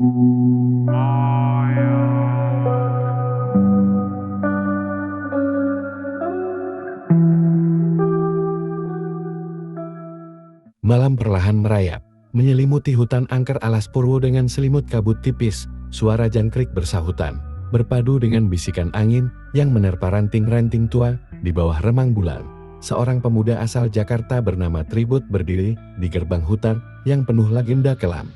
Malam perlahan merayap, menyelimuti hutan angker alas Purwo dengan selimut kabut tipis. Suara jangkrik bersahutan, berpadu dengan bisikan angin yang menerpa ranting-ranting tua di bawah remang bulan. Seorang pemuda asal Jakarta bernama Tribut berdiri di gerbang hutan yang penuh legenda kelam.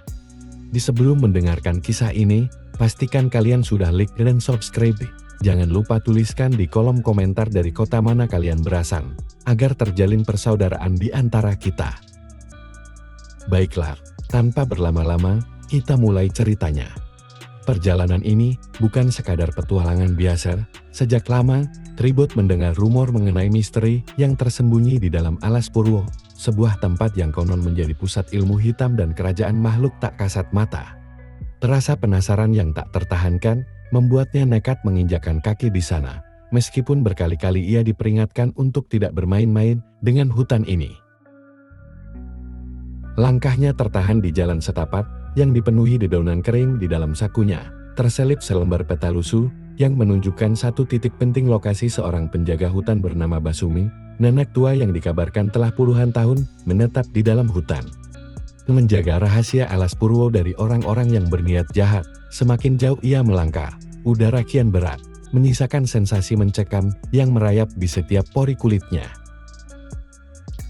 Di sebelum mendengarkan kisah ini, pastikan kalian sudah like dan subscribe. Jangan lupa tuliskan di kolom komentar dari kota mana kalian berasal, agar terjalin persaudaraan di antara kita. Baiklah, tanpa berlama-lama, kita mulai ceritanya. Perjalanan ini bukan sekadar petualangan biasa. Sejak lama, Tribut mendengar rumor mengenai misteri yang tersembunyi di dalam alas Purwo, sebuah tempat yang konon menjadi pusat ilmu hitam dan kerajaan makhluk tak kasat mata. Terasa penasaran yang tak tertahankan, membuatnya nekat menginjakkan kaki di sana, meskipun berkali-kali ia diperingatkan untuk tidak bermain-main dengan hutan ini. Langkahnya tertahan di jalan setapak yang dipenuhi dedaunan kering di dalam sakunya. Terselip selembar peta lusuh yang menunjukkan satu titik penting lokasi seorang penjaga hutan bernama Basumi, nenek tua yang dikabarkan telah puluhan tahun menetap di dalam hutan. Menjaga rahasia alas Purwo dari orang-orang yang berniat jahat. Semakin jauh ia melangkah, udara kian berat, menyisakan sensasi mencekam yang merayap di setiap pori kulitnya.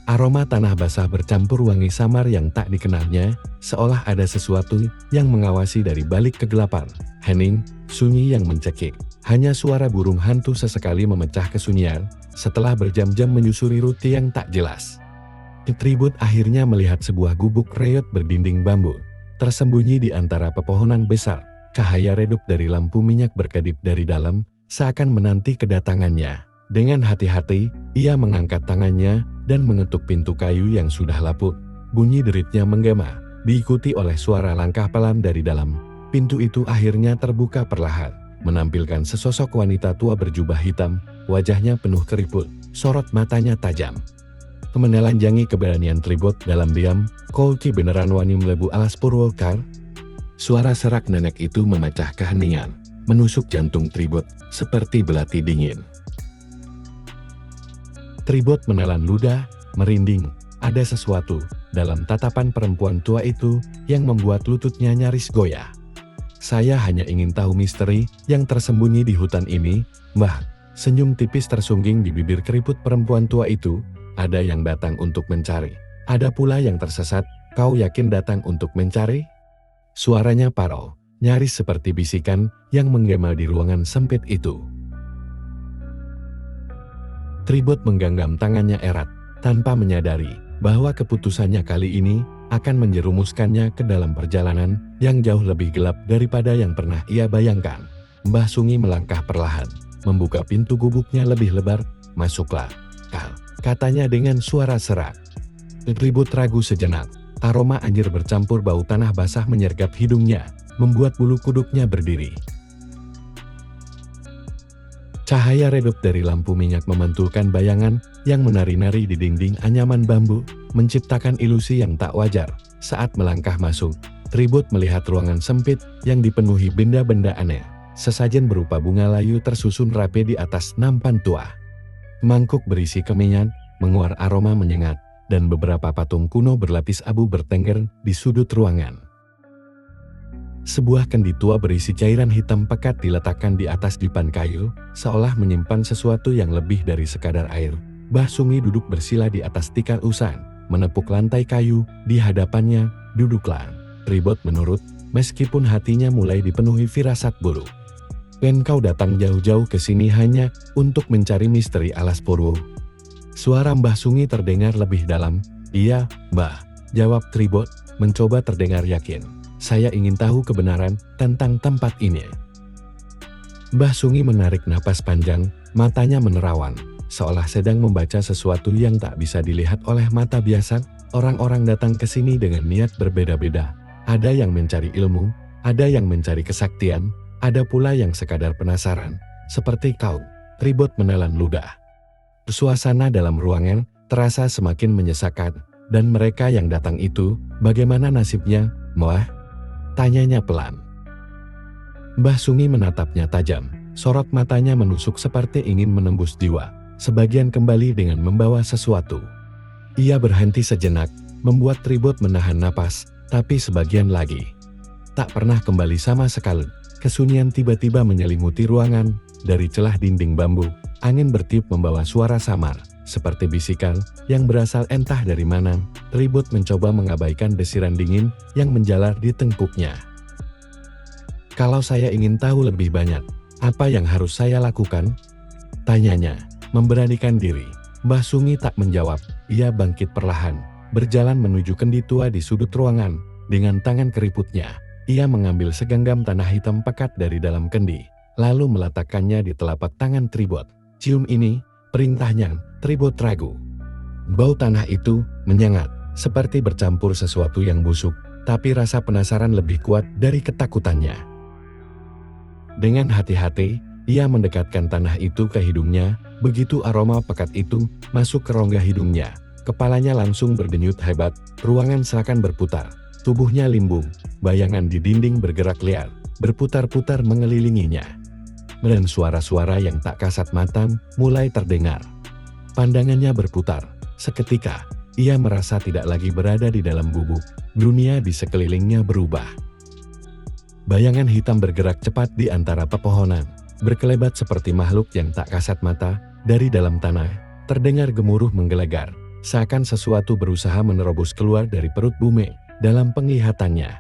Aroma tanah basah bercampur wangi samar yang tak dikenalnya, seolah ada sesuatu yang mengawasi dari balik kegelapan. Hening, sunyi yang mencekik. Hanya suara burung hantu sesekali memecah kesunyian, setelah berjam-jam menyusuri rute yang tak jelas. Tribut akhirnya melihat sebuah gubuk reot berdinding bambu, tersembunyi di antara pepohonan besar. Cahaya redup dari lampu minyak berkedip dari dalam, seakan menanti kedatangannya. Dengan hati-hati, ia mengangkat tangannya dan mengetuk pintu kayu yang sudah lapuk. Bunyi deritnya menggema, diikuti oleh suara langkah pelan dari dalam. Pintu itu akhirnya terbuka perlahan, menampilkan sesosok wanita tua berjubah hitam, wajahnya penuh keriput, sorot matanya tajam. Menelanjangi keberanian Tribut dalam diam. "Kau ki beneran wani mlebu alas Purwo kar?" Suara serak nenek itu memecah keheningan, menusuk jantung Tribut seperti belati dingin. Tribut menelan ludah, merinding. Ada sesuatu dalam tatapan perempuan tua itu yang membuat lututnya nyaris goyah. "Saya hanya ingin tahu misteri yang tersembunyi di hutan ini, Mbah." Senyum tipis tersungging di bibir keriput perempuan tua itu. "Ada yang datang untuk mencari. Ada pula yang tersesat. Kau yakin datang untuk mencari?" Suaranya parau, nyaris seperti bisikan yang menggema di ruangan sempit itu. Tribut menggenggam tangannya erat, tanpa menyadari bahwa keputusannya kali ini akan menjerumuskannya ke dalam perjalanan yang jauh lebih gelap daripada yang pernah ia bayangkan. Mbah Sungi melangkah perlahan, membuka pintu gubuknya lebih lebar. "Masuklah, Kal," katanya dengan suara serak. Tribut ragu sejenak. Aroma anjir bercampur bau tanah basah menyergap hidungnya, membuat bulu kuduknya berdiri. Cahaya redup dari lampu minyak memantulkan bayangan yang menari-nari di dinding anyaman bambu, menciptakan ilusi yang tak wajar. Saat melangkah masuk, Tribut melihat ruangan sempit yang dipenuhi benda-benda aneh. Sesajen berupa bunga layu tersusun rapi di atas nampan tua. Mangkuk berisi kemenyan, menguar aroma menyengat, dan beberapa patung kuno berlapis abu bertengger di sudut ruangan. Sebuah kendi tua berisi cairan hitam pekat diletakkan di atas dipan kayu, seolah menyimpan sesuatu yang lebih dari sekadar air. Mbah Sungi duduk bersila di atas tikar usang, menepuk lantai kayu. Di hadapannya, "Duduklah." Tribut menurut, meskipun hatinya mulai dipenuhi firasat buruk. "Dan kau datang jauh-jauh ke sini hanya untuk mencari misteri alas Purwo?" Suara Mbah Sungi terdengar lebih dalam. "Iya, Mbah," jawab Tribut, mencoba terdengar yakin. "Saya ingin tahu kebenaran tentang tempat ini." Mbah Sungi menarik napas panjang, matanya menerawan, seolah sedang membaca sesuatu yang tak bisa dilihat oleh mata biasa. Orang-orang datang ke sini dengan niat berbeda-beda. Ada yang mencari ilmu, ada yang mencari kesaktian, ada pula yang sekadar penasaran. Seperti kau. Tribut menelan ludah. Suasana dalam ruangan terasa semakin menyesakan, dan mereka yang datang itu, bagaimana nasibnya, Moah? Tanyanya pelan. Mbah Sungi menatapnya tajam. Sorot matanya menusuk seperti ingin menembus jiwa. Sebagian kembali dengan membawa sesuatu. Ia berhenti sejenak, membuat Tribut menahan napas, tapi sebagian lagi tak pernah kembali sama sekali. Kesunyian tiba-tiba menyelimuti ruangan. Dari celah dinding bambu, angin bertiup membawa suara samar, seperti bisikan yang berasal entah dari mana. Tribut mencoba mengabaikan desiran dingin yang menjalar di tengkuknya. Kalau saya ingin tahu lebih banyak, apa yang harus saya lakukan? Tanyanya, memberanikan diri. Mbah Sungi tak menjawab. Ia bangkit perlahan, berjalan menuju kendi tua di sudut ruangan. Dengan tangan keriputnya, ia mengambil segenggam tanah hitam pekat dari dalam kendi, lalu meletakkannya di telapak tangan Tribut. Cium ini, perintahnya. Tribut ragu. Bau tanah itu menyengat, seperti bercampur sesuatu yang busuk, tapi rasa penasaran lebih kuat dari ketakutannya. Dengan hati-hati, ia mendekatkan tanah itu ke hidungnya. Begitu aroma pekat itu masuk ke rongga hidungnya, kepalanya langsung berdenyut hebat. Ruangan seakan berputar. Tubuhnya limbung, bayangan di dinding bergerak liar, berputar-putar mengelilinginya. Dan suara-suara yang tak kasat mata mulai terdengar. Pandangannya berputar. Seketika, ia merasa tidak lagi berada di dalam gubuk. Dunia di sekelilingnya berubah. Bayangan hitam bergerak cepat di antara pepohonan, berkelebat seperti makhluk yang tak kasat mata. Dari dalam tanah, terdengar gemuruh menggelegar, seakan sesuatu berusaha menerobos keluar dari perut bumi. Dalam penglihatannya,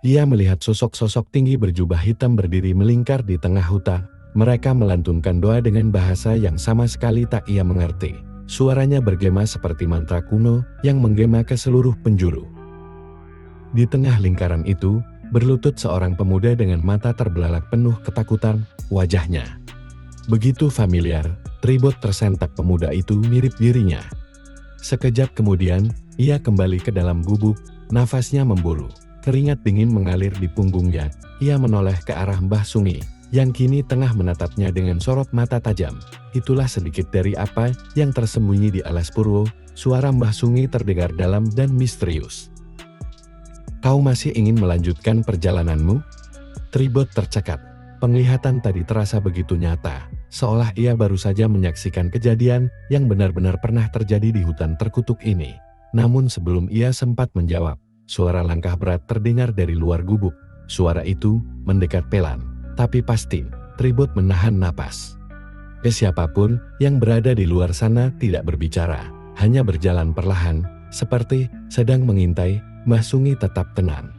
ia melihat sosok-sosok tinggi berjubah hitam berdiri melingkar di tengah hutan. Mereka melantunkan doa dengan bahasa yang sama sekali tak ia mengerti. Suaranya bergema seperti mantra kuno yang menggema ke seluruh penjuru. Di tengah lingkaran itu, berlutut seorang pemuda dengan mata terbelalak penuh ketakutan. Wajahnya begitu familiar. Tribut tersentak pemuda itu mirip dirinya. Sekejap kemudian, ia kembali ke dalam gubuk. Nafasnya membulu, keringat dingin mengalir di punggungnya. Ia menoleh ke arah Mbah Sungi, yang kini tengah menatapnya dengan sorot mata tajam. Itulah sedikit dari apa yang tersembunyi di alas purwo. Suara Mbah Sungi terdengar dalam dan misterius. Kau masih ingin melanjutkan perjalananmu? Tribut tercekat. Penglihatan tadi terasa begitu nyata, seolah ia baru saja menyaksikan kejadian yang benar-benar pernah terjadi di hutan terkutuk ini. Namun sebelum ia sempat menjawab, suara langkah berat terdengar dari luar gubuk. Suara itu mendekat pelan, tapi pasti. Tribut menahan napas. Siapapun yang berada di luar sana tidak berbicara, hanya berjalan perlahan, seperti sedang mengintai. Mbah Sungi tetap tenang.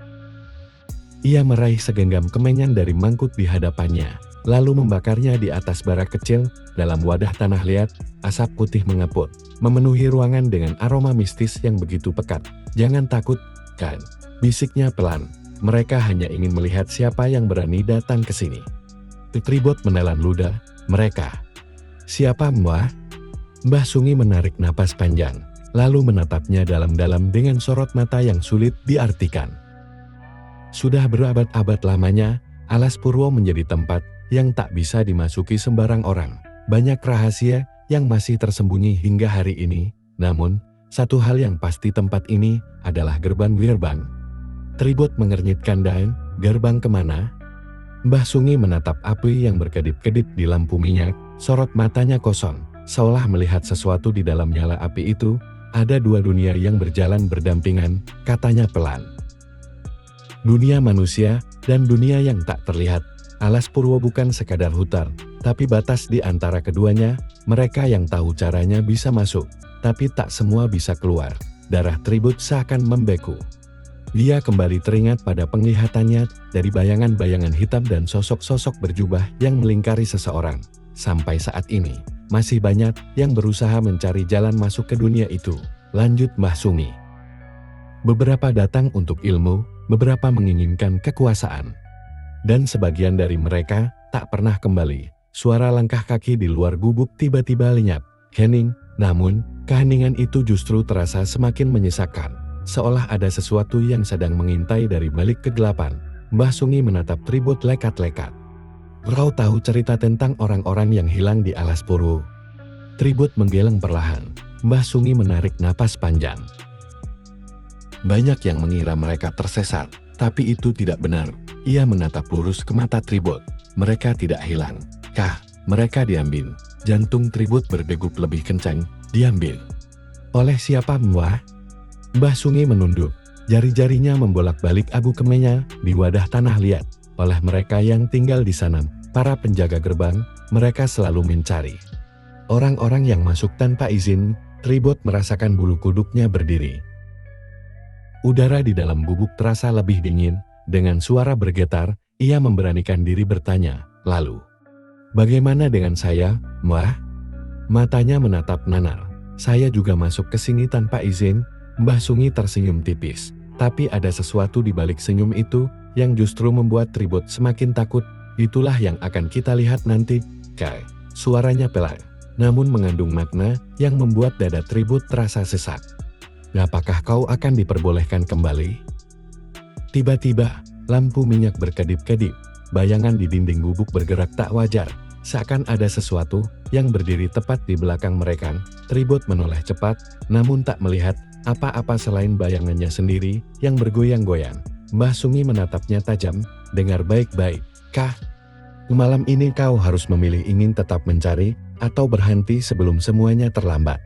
Ia meraih segenggam kemenyan dari mangkuk di hadapannya, lalu membakarnya di atas bara kecil. Dalam wadah tanah liat, asap putih mengepul, memenuhi ruangan dengan aroma mistis yang begitu pekat. Jangan takut, kan? Bisiknya pelan. Mereka hanya ingin melihat siapa yang berani datang ke sini. Tribut menelan ludah. Mereka. Siapa, Mbah? Mbah Sungi menarik napas panjang, lalu menatapnya dalam-dalam dengan sorot mata yang sulit diartikan. Sudah berabad-abad lamanya, alas purwo menjadi tempat yang tak bisa dimasuki sembarang orang. Banyak rahasia yang masih tersembunyi hingga hari ini. Namun, satu hal yang pasti, tempat ini adalah gerbang. Tribut mengernyitkan daun. Gerbang kemana? Mbah Sungi menatap api yang berkedip-kedip di lampu minyak. Sorot matanya kosong, seolah melihat sesuatu di dalam nyala api itu. Ada dua dunia yang berjalan berdampingan, katanya pelan. Dunia manusia dan dunia yang tak terlihat. Alas purwo bukan sekadar hutan, tapi batas di antara keduanya. Mereka yang tahu caranya bisa masuk, tapi tak semua bisa keluar. Darah Tribut seakan membeku. Dia kembali teringat pada penglihatannya dari bayangan-bayangan hitam dan sosok-sosok berjubah yang melingkari seseorang. Sampai saat ini, masih banyak yang berusaha mencari jalan masuk ke dunia itu, lanjut Mbah Sungi. Beberapa datang untuk ilmu, beberapa menginginkan kekuasaan. Dan sebagian dari mereka tak pernah kembali. Suara langkah kaki di luar gubuk tiba-tiba lenyap, hening. Namun, keheningan itu justru terasa semakin menyesakkan. Seolah ada sesuatu yang sedang mengintai dari balik kegelapan. Mbah Sungi menatap Tribut lekat-lekat. Kau tahu cerita tentang orang-orang yang hilang di alas purwo? Tribut menggeleng perlahan. Mbah Sungi menarik napas panjang. Banyak yang mengira mereka tersesat, tapi itu tidak benar. Ia menatap lurus ke mata Tribut. Mereka tidak hilang. Kah, mereka diambil. Jantung Tribut berdegup lebih kencang. Diambil. Oleh siapa, Mbah? Mbah Sungi menunduk. Jari-jarinya membolak-balik abu kemenya di wadah tanah liat. Oleh mereka yang tinggal di sana, para penjaga gerbang, mereka selalu mencari orang-orang yang masuk tanpa izin. Tribut merasakan bulu kuduknya berdiri. Udara di dalam gubuk terasa lebih dingin. Dengan suara bergetar, ia memberanikan diri bertanya, lalu, "Bagaimana dengan saya, Mbah?" Matanya menatap nanar. "Saya juga masuk ke sini tanpa izin." Mbah Sungi tersenyum tipis. Tapi ada sesuatu di balik senyum itu yang justru membuat Tribut semakin takut. "Itulah yang akan kita lihat nanti, Kai." Suaranya pelan, namun mengandung makna yang membuat dada Tribut terasa sesak. "Apakah kau akan diperbolehkan kembali?" Tiba-tiba, lampu minyak berkedip-kedip. Bayangan di dinding gubuk bergerak tak wajar. Seakan ada sesuatu yang berdiri tepat di belakang mereka. Tribut menoleh cepat, namun tak melihat apa-apa selain bayangannya sendiri yang bergoyang-goyang. Mbah Sungi menatapnya tajam. "Dengar baik-baik, Kah. Malam ini kau harus memilih ingin tetap mencari atau berhenti sebelum semuanya terlambat."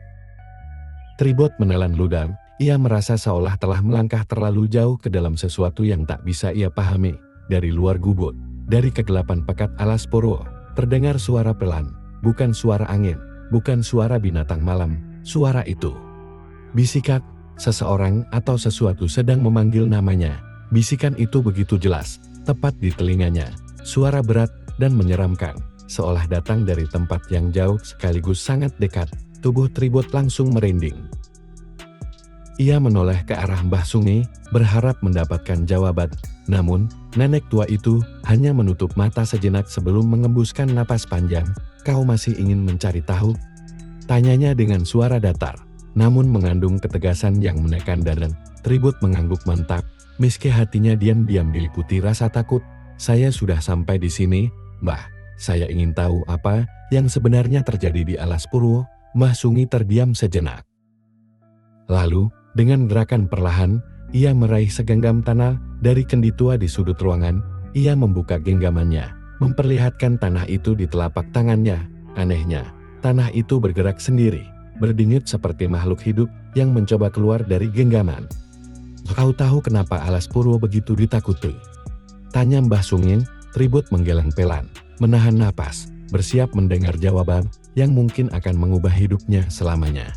Tribut menelan ludah. Ia merasa seolah telah melangkah terlalu jauh ke dalam sesuatu yang tak bisa ia pahami. Dari luar gubuk, dari kegelapan pekat alas Purwo, terdengar suara pelan. Bukan suara angin, bukan suara binatang malam. Suara itu bisikan seseorang atau sesuatu sedang memanggil namanya. Bisikan itu begitu jelas, tepat di telinganya. Suara berat dan menyeramkan, seolah datang dari tempat yang jauh sekaligus sangat dekat. Tubuh Tribut langsung merinding. Ia menoleh ke arah Mbah Sungi, berharap mendapatkan jawaban. Namun, nenek tua itu hanya menutup mata sejenak sebelum mengembuskan napas panjang. "Kau masih ingin mencari tahu?" Tanyanya dengan suara datar, namun mengandung ketegasan yang menekan dada. Tribut mengangguk mantap, meski hatinya diam-diam diliputi rasa takut. "Saya sudah sampai di sini, Mbah. Saya ingin tahu apa yang sebenarnya terjadi di alas Purwo." Mbah Sungi terdiam sejenak. Lalu, dengan gerakan perlahan, ia meraih segenggam tanah dari kendi tua di sudut ruangan. Ia membuka genggamannya, memperlihatkan tanah itu di telapak tangannya. Anehnya, tanah itu bergerak sendiri, berdenyut seperti makhluk hidup yang mencoba keluar dari genggaman. "Kau tahu kenapa alas Purwo begitu ditakuti?" tanya Mbah Sungin. Tribut menggeleng pelan, menahan napas, bersiap mendengar jawaban yang mungkin akan mengubah hidupnya selamanya.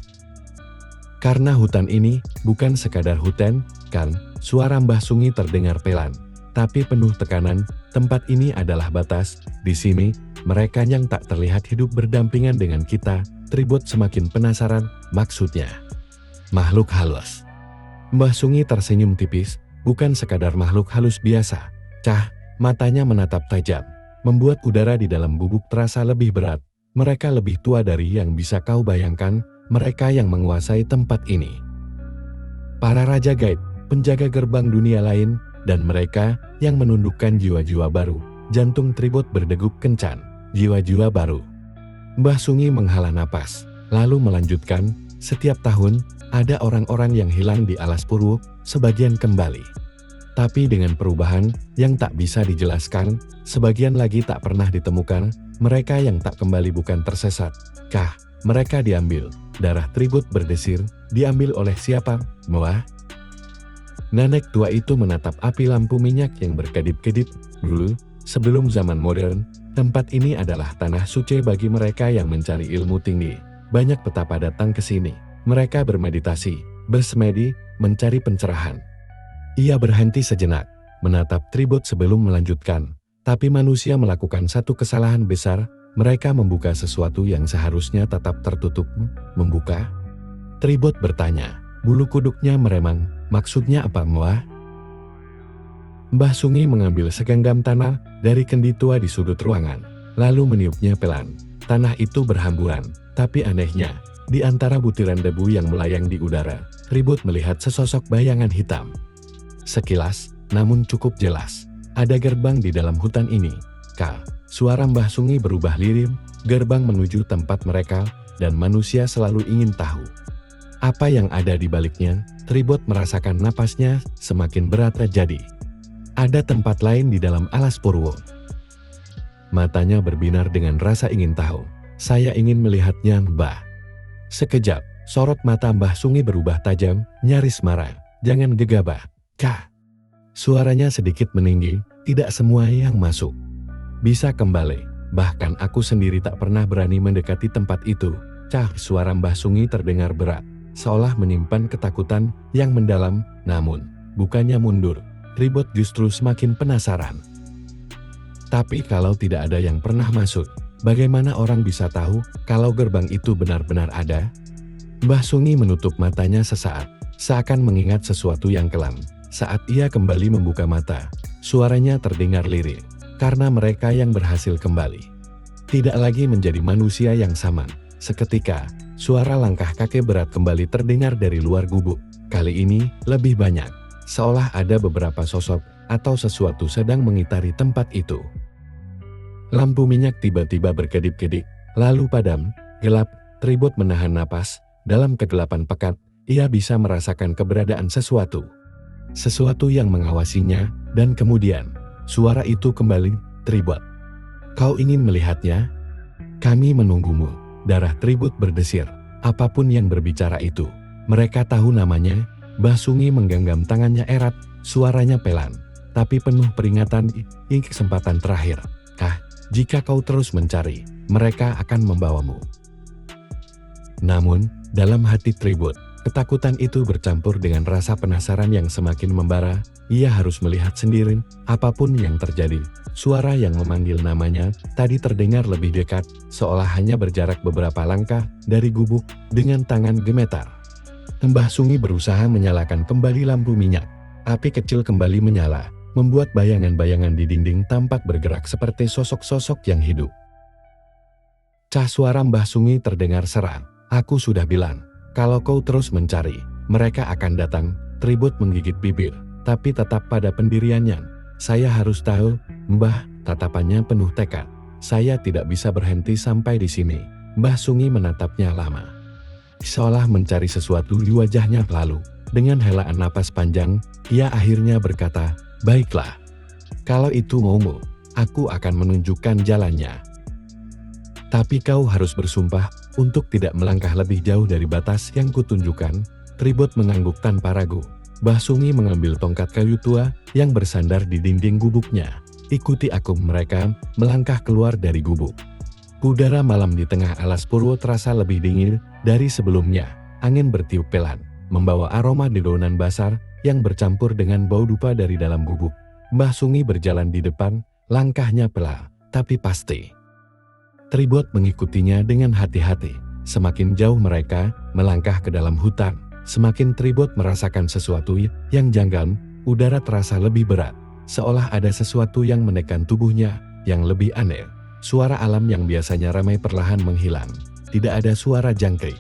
"Karena hutan ini bukan sekadar hutan, kan?" Suara Mbah Sungi terdengar pelan, tapi penuh tekanan. "Tempat ini adalah batas. Di sini, mereka yang tak terlihat hidup berdampingan dengan kita." Tribut semakin penasaran, "Maksudnya makhluk halus?" Mbah Sungi tersenyum tipis. "Bukan sekadar makhluk halus biasa." Cah, matanya menatap tajam, membuat udara di dalam gubuk terasa lebih berat. "Mereka lebih tua dari yang bisa kau bayangkan. Mereka yang menguasai tempat ini. Para raja gaib, penjaga gerbang dunia lain, dan mereka yang menundukkan jiwa-jiwa baru." Jantung Tribut berdegup kencang. "Jiwa-jiwa baru." Mbah Sungi menghela napas, lalu melanjutkan, "Setiap tahun, ada orang-orang yang hilang di alas Purwo, sebagian kembali. Tapi dengan perubahan yang tak bisa dijelaskan, sebagian lagi tak pernah ditemukan. Mereka yang tak kembali bukan tersesat, Kah. Mereka diambil." Darah Tribut berdesir. "Diambil oleh siapa, Mbah?" Nenek tua itu menatap api lampu minyak yang berkedip-kedip. "Dulu, sebelum zaman modern, tempat ini adalah tanah suci bagi mereka yang mencari ilmu tinggi. Banyak petapa datang ke sini. Mereka bermeditasi, bersemedi, mencari pencerahan." Ia berhenti sejenak, menatap Tribut sebelum melanjutkan. "Tapi manusia melakukan satu kesalahan besar. Mereka membuka sesuatu yang seharusnya tetap tertutup." "Membuka?" Tribut bertanya. Bulu kuduknya meremang. "Maksudnya apa, Mbah?" Mbah Sungi mengambil segenggam tanah dari kendi tua di sudut ruangan, lalu meniupnya pelan. Tanah itu berhamburan, tapi anehnya, di antara butiran debu yang melayang di udara, Tribut melihat sesosok bayangan hitam. Sekilas, namun cukup jelas, ada gerbang di dalam hutan ini. Suara Mbah Sungi berubah lirih, gerbang menuju tempat mereka, dan manusia selalu ingin tahu apa yang ada di baliknya. Tribut merasakan napasnya semakin berat terjadi. Ada tempat lain di dalam alas purwo. Matanya berbinar dengan rasa ingin tahu. Saya ingin melihatnya, Mbah. Sekejap, sorot mata Mbah Sungi berubah tajam, nyaris marah. Jangan gegabah, Kah. Suaranya sedikit meninggi, tidak semua yang masuk bisa kembali. Bahkan aku sendiri tak pernah berani mendekati tempat itu. Cah, suara Mbah Sungi terdengar berat, seolah menyimpan ketakutan yang mendalam. Namun, bukannya mundur, Tribot justru semakin penasaran. Tapi kalau tidak ada yang pernah masuk, bagaimana orang bisa tahu kalau gerbang itu benar-benar ada? Mbah Sungi menutup matanya sesaat, seakan mengingat sesuatu yang kelam. Saat ia kembali membuka mata, suaranya terdengar lirih, karena mereka yang berhasil kembali tidak lagi menjadi manusia yang sama. Seketika, suara langkah kakek berat kembali terdengar dari luar gubuk. Kali ini, lebih banyak, seolah ada beberapa sosok atau sesuatu sedang mengitari tempat itu. Lampu minyak tiba-tiba berkedip-kedip, lalu padam, gelap. Tribot menahan napas. Dalam kegelapan pekat, ia bisa merasakan keberadaan sesuatu. Sesuatu yang mengawasinya, dan kemudian, suara itu kembali. Tribot, kau ingin melihatnya? Kami menunggumu. Darah Tribot berdesir. Apapun yang berbicara itu, mereka tahu namanya. Mbah Sungi menggenggam tangannya erat, suaranya pelan, tapi penuh peringatan. Ini kesempatan terakhir. Kah, jika kau terus mencari, mereka akan membawamu. Namun, dalam hati Tribot, ketakutan itu bercampur dengan rasa penasaran yang semakin membara. Ia harus melihat sendiri apapun yang terjadi. Suara yang memanggil namanya tadi terdengar lebih dekat, seolah hanya berjarak beberapa langkah dari gubuk. Dengan tangan gemetar, Mbah Sungi berusaha menyalakan kembali lampu minyak. Api kecil kembali menyala, membuat bayangan-bayangan di dinding tampak bergerak seperti sosok-sosok yang hidup. Cah, suara Mbah Sungi terdengar serak. Aku sudah bilang, kalau kau terus mencari, mereka akan datang. Tribot menggigit bibir, tapi tetap pada pendiriannya. Saya harus tahu, Mbah. Tatapannya penuh tekad. Saya tidak bisa berhenti sampai di sini. Mbah Sungi menatapnya lama, seolah mencari sesuatu di wajahnya. Lalu, dengan helaan napas panjang, ia akhirnya berkata, baiklah. Kalau itu maumu, aku akan menunjukkan jalannya. Tapi kau harus bersumpah untuk tidak melangkah lebih jauh dari batas yang kutunjukkan. Tribot mengangguk tanpa ragu. Mbah Sungi mengambil tongkat kayu tua yang bersandar di dinding gubuknya. Ikuti aku. Mereka melangkah keluar dari gubuk. Udara malam di tengah alas purwo terasa lebih dingin dari sebelumnya. Angin bertiup pelan, membawa aroma dedaunan basar yang bercampur dengan bau dupa dari dalam gubuk. Mbah Sungi berjalan di depan, langkahnya pelan, tapi pasti. Tribot mengikutinya dengan hati-hati. Semakin jauh mereka melangkah ke dalam hutan, semakin Tribot merasakan sesuatu yang janggal. Udara terasa lebih berat, seolah ada sesuatu yang menekan tubuhnya. Yang lebih aneh, suara alam yang biasanya ramai perlahan menghilang. Tidak ada suara jangkrik,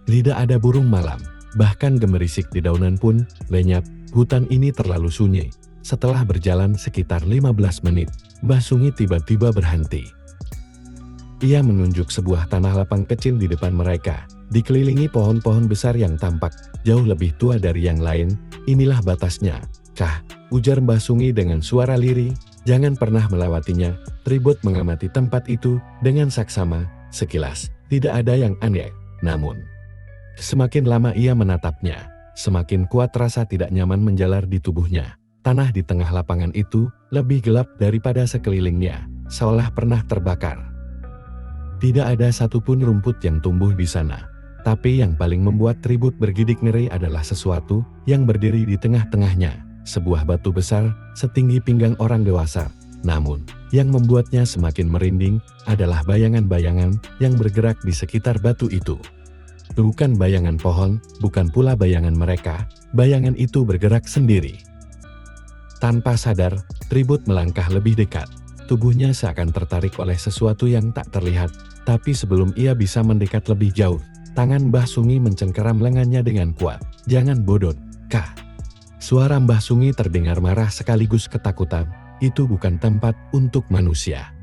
tidak ada burung malam, bahkan gemerisik dedaunan pun lenyap. Hutan ini terlalu sunyi. Setelah berjalan sekitar 15 menit, Mbah Sungi tiba-tiba berhenti. Ia menunjuk sebuah tanah lapang kecil di depan mereka, dikelilingi pohon-pohon besar yang tampak jauh lebih tua dari yang lain. Inilah batasnya, Kah, ujar Mbah Sungi dengan suara lirih. Jangan pernah melewatinya. Tribot mengamati tempat itu dengan saksama. Sekilas, tidak ada yang aneh. Namun, semakin lama ia menatapnya, semakin kuat rasa tidak nyaman menjalar di tubuhnya. Tanah di tengah lapangan itu lebih gelap daripada sekelilingnya, seolah pernah terbakar. Tidak ada satupun rumput yang tumbuh di sana. Tapi yang paling membuat Tribot bergidik ngeri adalah sesuatu yang berdiri di tengah-tengahnya. Sebuah batu besar setinggi pinggang orang dewasa. Namun, yang membuatnya semakin merinding adalah bayangan-bayangan yang bergerak di sekitar batu itu. Bukan bayangan pohon, bukan pula bayangan mereka. Bayangan itu bergerak sendiri. Tanpa sadar, Tribot melangkah lebih dekat. Tubuhnya seakan tertarik oleh sesuatu yang tak terlihat, tapi sebelum ia bisa mendekat lebih jauh, tangan Mbah Sungi mencengkeram lengannya dengan kuat. Jangan bodoh, Kah. Suara Mbah Sungi terdengar marah sekaligus ketakutan. Itu bukan tempat untuk manusia.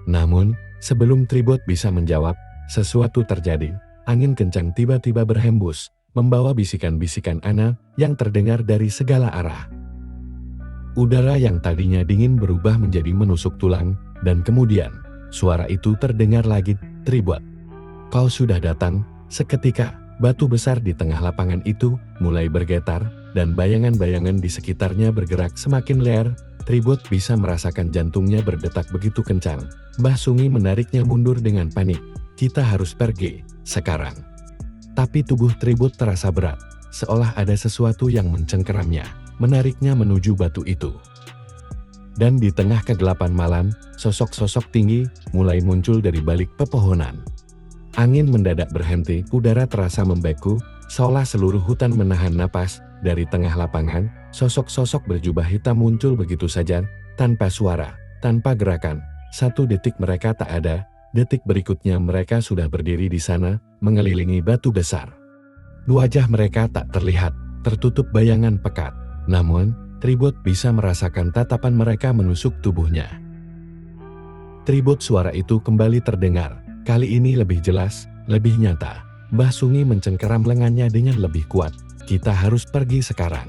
Namun, sebelum Tribot bisa menjawab, sesuatu terjadi. Angin kencang tiba-tiba berhembus, membawa bisikan-bisikan aneh yang terdengar dari segala arah. Udara yang tadinya dingin berubah menjadi menusuk tulang, dan kemudian, suara itu terdengar lagi, Tribot. Kau sudah datang. Seketika, batu besar di tengah lapangan itu mulai bergetar, dan bayangan-bayangan di sekitarnya bergerak semakin liar. Tribot bisa merasakan jantungnya berdetak begitu kencang. Mbah Sungi menariknya mundur dengan panik. Kita harus pergi, sekarang. Tapi tubuh Tribot terasa berat, seolah ada sesuatu yang mencengkeramnya, menariknya menuju batu itu. Dan di tengah kegelapan malam, sosok-sosok tinggi mulai muncul dari balik pepohonan. Angin mendadak berhenti, udara terasa membeku, seolah seluruh hutan menahan napas. Dari tengah lapangan, sosok-sosok berjubah hitam muncul begitu saja, tanpa suara, tanpa gerakan. 1 detik mereka tak ada, detik berikutnya mereka sudah berdiri di sana, mengelilingi batu besar. Wajah mereka tak terlihat, tertutup bayangan pekat. Namun, Tribot bisa merasakan tatapan mereka menusuk tubuhnya. Tribot, suara itu kembali terdengar. Kali ini lebih jelas, lebih nyata. Mbah Sungi mencengkeram lengannya dengan lebih kuat. Kita harus pergi sekarang,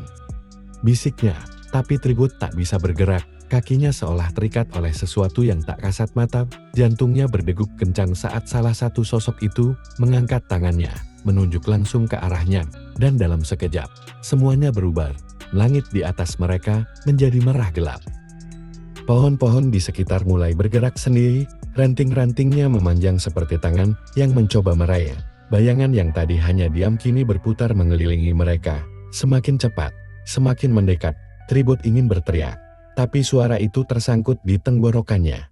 bisiknya. Tapi Tribot tak bisa bergerak. Kakinya seolah terikat oleh sesuatu yang tak kasat mata. Jantungnya berdegup kencang saat salah satu sosok itu mengangkat tangannya, menunjuk langsung ke arahnya. Dan dalam sekejap, semuanya berubah. Langit di atas mereka menjadi merah gelap. Pohon-pohon di sekitar mulai bergerak sendiri. Ranting-rantingnya memanjang seperti tangan yang mencoba meraih. Bayangan yang tadi hanya diam kini berputar mengelilingi mereka. Semakin cepat, semakin mendekat. Tribot ingin berteriak, tapi suara itu tersangkut di tenggorokannya.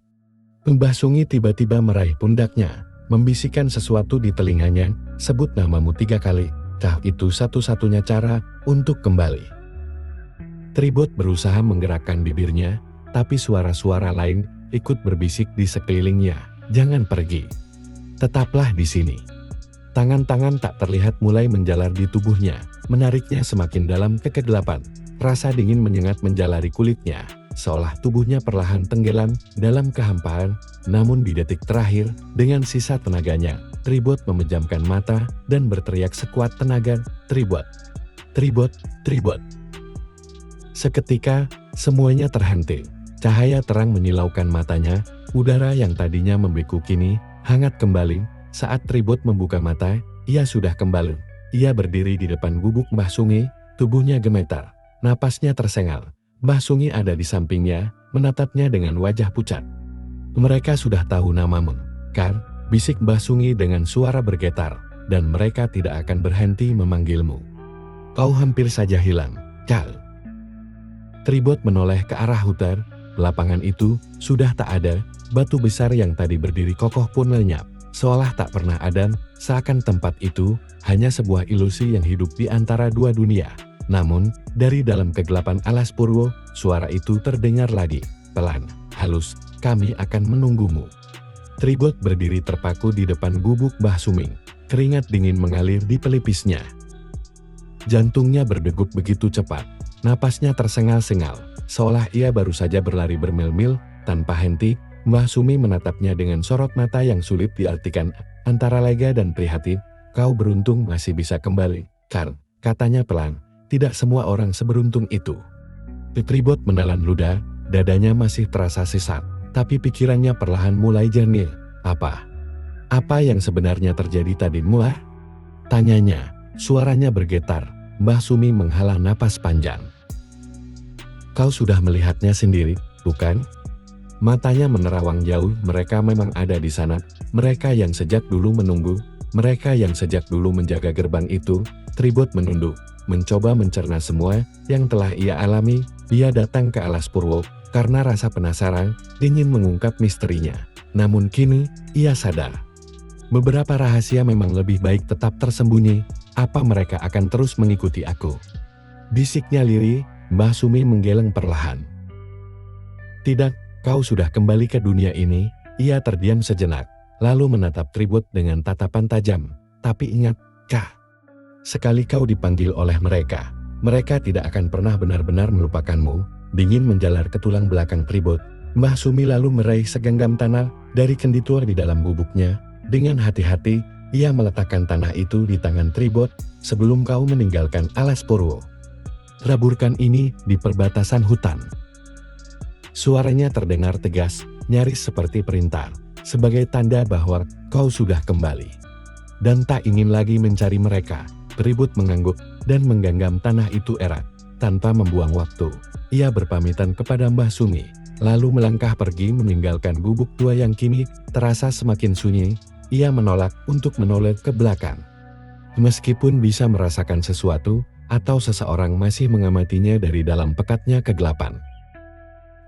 Mbah Sungi tiba-tiba meraih pundaknya, membisikkan sesuatu di telinganya, sebut namamu 3 kali. Itu satu-satunya cara untuk kembali. Tribot berusaha menggerakkan bibirnya, tapi suara-suara lain ikut berbisik di sekelilingnya. Jangan pergi. Tetaplah di sini. Tangan-tangan tak terlihat mulai menjalar di tubuhnya, menariknya semakin dalam ke kegelapan. Rasa dingin menyengat menjalari kulitnya, seolah tubuhnya perlahan tenggelam dalam kehampaan. Namun di detik terakhir, dengan sisa tenaganya, Tribot memejamkan mata dan berteriak sekuat tenaga, Tribot, Tribot, Tribot. Seketika, semuanya terhenti. Cahaya terang menyilaukan matanya, udara yang tadinya membeku kini hangat kembali. Saat Tribot membuka mata, ia sudah kembali. Ia berdiri di depan gubuk Mbah Sungi, tubuhnya gemetar, napasnya tersengal. Mbah Sungi ada di sampingnya, menatapnya dengan wajah pucat. Mereka sudah tahu namamu, kan? Bisik Mbah Sungi dengan suara bergetar, dan mereka tidak akan berhenti memanggilmu. Kau hampir saja hilang, Kal. Tribot menoleh ke arah hutan. Lapangan itu sudah tak ada, batu besar yang tadi berdiri kokoh pun lenyap. Seolah tak pernah ada, seakan tempat itu hanya sebuah ilusi yang hidup di antara dua dunia. Namun, dari dalam kegelapan alas purwo, suara itu terdengar lagi, pelan, halus, kami akan menunggumu. Tribot berdiri terpaku di depan gubuk Mbah Suming, keringat dingin mengalir di pelipisnya. Jantungnya berdegup begitu cepat, napasnya tersengal-sengal, seolah ia baru saja berlari bermil-mil, tanpa henti. Mbah Sumi menatapnya dengan sorot mata yang sulit diartikan, antara lega dan prihatin. Kau beruntung masih bisa kembali, Karl, katanya pelan. Tidak semua orang seberuntung itu. Tribot menelan ludah, dadanya masih terasa sesat, tapi pikirannya perlahan mulai jernih. Apa yang sebenarnya terjadi tadi, Muah? Tanyanya, suaranya bergetar. Mbah Sumi menghela napas panjang. Kau sudah melihatnya sendiri, bukan? Matanya menerawang jauh. Mereka memang ada di sana. Mereka yang sejak dulu menunggu. Mereka yang sejak dulu menjaga gerbang itu. Tribot menunduk, mencoba mencerna semua yang telah ia alami. Ia datang ke alas purwo karena rasa penasaran, ingin mengungkap misterinya. Namun kini, ia sadar. Beberapa rahasia memang lebih baik tetap tersembunyi. Apa mereka akan terus mengikuti aku? Bisiknya lirih. Mbah Sumi menggeleng perlahan. Tidak. Kau sudah kembali ke dunia ini. Ia terdiam sejenak, lalu menatap Tribot dengan tatapan tajam. Tapi ingat, Kah, sekali kau dipanggil oleh mereka, mereka tidak akan pernah benar-benar melupakanmu. Dingin menjalar ke tulang belakang Tribot. Mbah Sumi lalu meraih segenggam tanah dari kendi tua di dalam gubuknya. Dengan hati-hati, ia meletakkan tanah itu di tangan Tribot. Sebelum kau meninggalkan alas purwo, taburkan ini di perbatasan hutan. Suaranya terdengar tegas, nyaris seperti perintah, sebagai tanda bahwa kau sudah kembali. Dan tak ingin lagi mencari mereka, Tribut mengangguk dan menggenggam tanah itu erat. Tanpa membuang waktu, ia berpamitan kepada Mbah Sumi, lalu melangkah pergi meninggalkan gubuk tua yang kini terasa semakin sunyi. Ia menolak untuk menoleh ke belakang. Meskipun bisa merasakan sesuatu, atau seseorang masih mengamatinya dari dalam pekatnya kegelapan.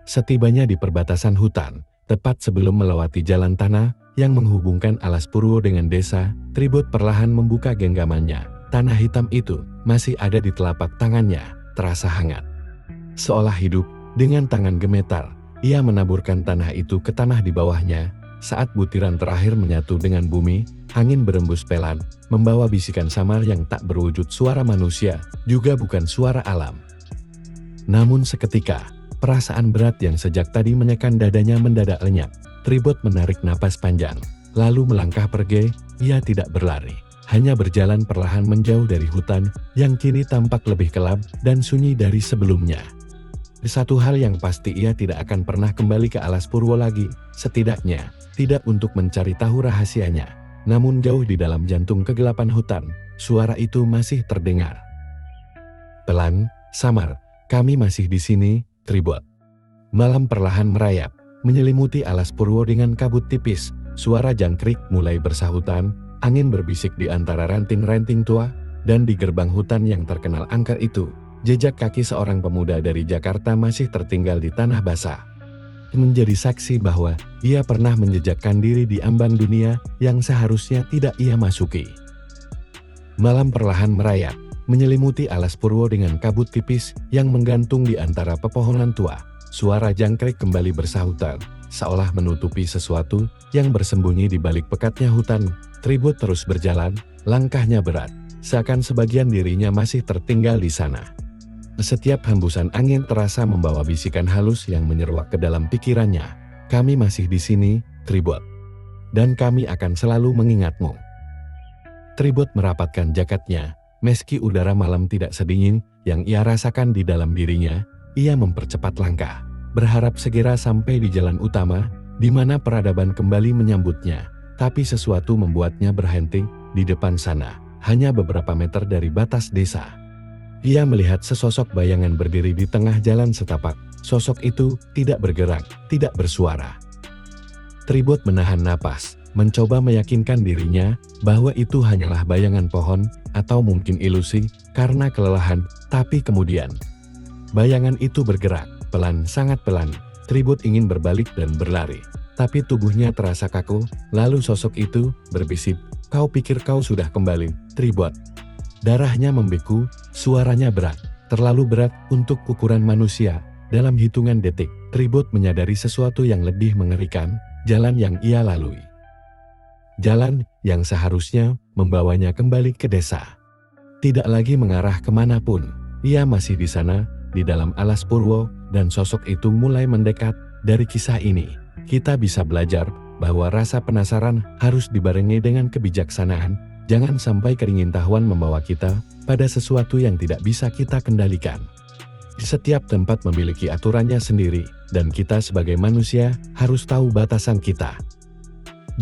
Setibanya di perbatasan hutan, tepat sebelum melewati jalan tanah yang menghubungkan Alas Purwo dengan desa, Tribut perlahan membuka genggamannya. Tanah hitam itu masih ada di telapak tangannya, terasa hangat. Seolah hidup, dengan tangan gemetar, ia menaburkan tanah itu ke tanah di bawahnya. Saat butiran terakhir menyatu dengan bumi, angin berembus pelan, membawa bisikan samar yang tak berwujud suara manusia, juga bukan suara alam. Namun seketika, perasaan berat yang sejak tadi menekan dadanya mendadak lenyap. Tribut menarik napas panjang, lalu melangkah pergi. Ia tidak berlari, hanya berjalan perlahan menjauh dari hutan yang kini tampak lebih gelap dan sunyi dari sebelumnya. Satu hal yang pasti, ia tidak akan pernah kembali ke Alas Purwo lagi, setidaknya tidak untuk mencari tahu rahasianya. Namun jauh di dalam jantung kegelapan hutan, suara itu masih terdengar. Pelan, samar, kami masih di sini, Tribut. Malam perlahan merayap, menyelimuti Alas Purwo dengan kabut tipis. Suara jangkrik mulai bersahutan, angin berbisik di antara ranting-ranting tua, dan di gerbang hutan yang terkenal angker itu, jejak kaki seorang pemuda dari Jakarta masih tertinggal di tanah basah. Menjadi saksi bahwa ia pernah menjejakkan diri di ambang dunia yang seharusnya tidak ia masuki. Malam perlahan merayap, menyelimuti Alas Purwo dengan kabut tipis yang menggantung di antara pepohonan tua. Suara jangkrik kembali bersahutan, seolah menutupi sesuatu yang bersembunyi di balik pekatnya hutan. Tribut terus berjalan, langkahnya berat, seakan sebagian dirinya masih tertinggal di sana. Setiap hembusan angin terasa membawa bisikan halus yang menyeruak ke dalam pikirannya. Kami masih di sini, Tribut. Dan kami akan selalu mengingatmu. Tribut merapatkan jaketnya. Meski udara malam tidak sedingin yang ia rasakan di dalam dirinya, ia mempercepat langkah, berharap segera sampai di jalan utama, di mana peradaban kembali menyambutnya. Tapi sesuatu membuatnya berhenti di depan sana, hanya beberapa meter dari batas desa. Ia melihat sesosok bayangan berdiri di tengah jalan setapak. Sosok itu tidak bergerak, tidak bersuara. Tribut menahan napas, mencoba meyakinkan dirinya bahwa itu hanyalah bayangan pohon, atau mungkin ilusi, karena kelelahan. Tapi kemudian, bayangan itu bergerak, pelan, sangat pelan. Tribut ingin berbalik dan berlari, tapi tubuhnya terasa kaku. Lalu sosok itu berbisik, "Kau pikir kau sudah kembali, Tribut?" Darahnya membeku, suaranya berat, terlalu berat untuk ukuran manusia. Dalam hitungan detik, Tribut menyadari sesuatu yang lebih mengerikan, jalan yang ia lalui. Jalan yang seharusnya membawanya kembali ke desa. Tidak lagi mengarah kemanapun, ia masih di sana, di dalam Alas Purwo, dan sosok itu mulai mendekat. Dari kisah ini, kita bisa belajar bahwa rasa penasaran harus dibarengi dengan kebijaksanaan. Jangan sampai keingintahuan membawa kita pada sesuatu yang tidak bisa kita kendalikan. Setiap tempat memiliki aturannya sendiri, dan kita sebagai manusia harus tahu batasan kita.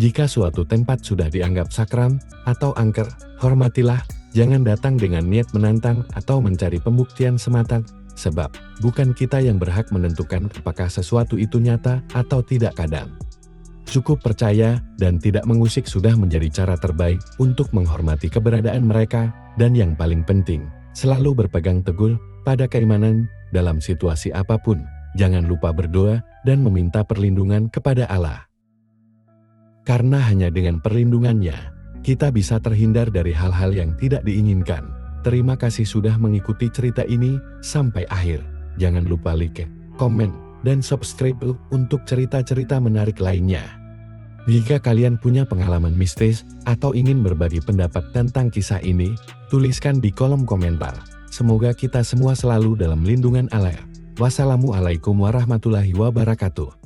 Jika suatu tempat sudah dianggap sakram atau angker, hormatilah. Jangan datang dengan niat menantang atau mencari pembuktian semata, sebab bukan kita yang berhak menentukan apakah sesuatu itu nyata atau tidak. Kadang cukup percaya dan tidak mengusik sudah menjadi cara terbaik untuk menghormati keberadaan mereka. Dan yang paling penting, selalu berpegang teguh pada keimanan dalam situasi apapun. Jangan lupa berdoa dan meminta perlindungan kepada Allah. Karena hanya dengan perlindungannya, kita bisa terhindar dari hal-hal yang tidak diinginkan. Terima kasih sudah mengikuti cerita ini sampai akhir. Jangan lupa like, komen, dan subscribe untuk cerita-cerita menarik lainnya. Jika kalian punya pengalaman mistis atau ingin berbagi pendapat tentang kisah ini, tuliskan di kolom komentar. Semoga kita semua selalu dalam lindungan Allah. Wassalamualaikum warahmatullahi wabarakatuh.